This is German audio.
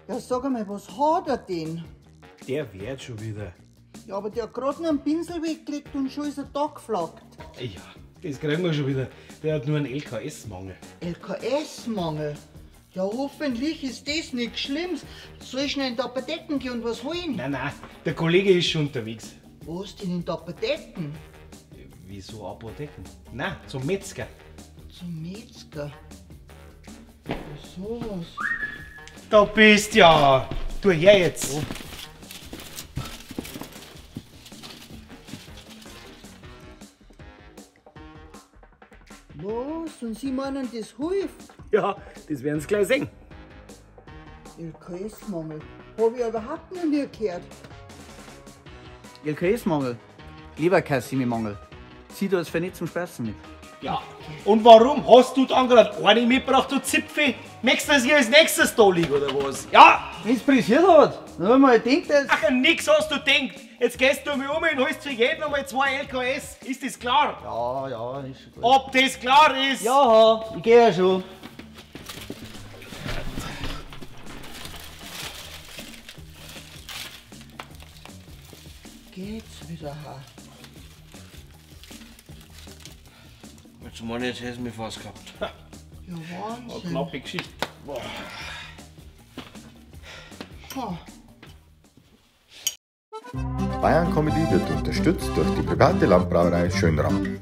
Ja, sag einmal, was hat er denn? Der wird schon wieder. Ja, aber der hat gerade noch einen Pinsel weggelegt und schon ist er da geflaggt. Ja, das kriegen wir schon wieder. Der hat nur einen LKS-Mangel. LKS-Mangel? Ja, hoffentlich ist das nichts Schlimmes. Soll ich schnell in die Apotheken gehen und was holen? Nein, der Kollege ist schon unterwegs. Was denn in die Apotheken? Wieso Apotheken? Nein, zum Metzger. Zum Metzger? Ja, sowas. Da bist ja. Du her jetzt. Oh. Was? Und Sie meinen, das hilft? Ja, das werden Sie gleich sehen. LKS-Mangel. Hab ich überhaupt noch nie gehört. LKS-Mangel, Leberkassimi-Mangel. Zieh du das für nicht zum Spaßen mit. Ja. Und warum hast du dann gerade eine mitgebracht, du Zipfel? Möchtest du, dass ich als nächstes da liege oder was? Ja! Wenn es pressiert hat, dann hab ich mal gedacht, dass... Ach, an nix hast du gedacht. Jetzt gehst du mir um und holst für jeden einmal 2 LKS. Ist das klar? Ja, ist schon gut. Ob das klar ist? Ja, ich geh ja schon. Geht's wieder her? Jetzt meine ich, jetzt hättest du mich fast gehabt. Ja, Wahnsinn. Knappe Geschichte. Ha. Bayern Comedy wird unterstützt durch die private Landbrauerei Schönramm.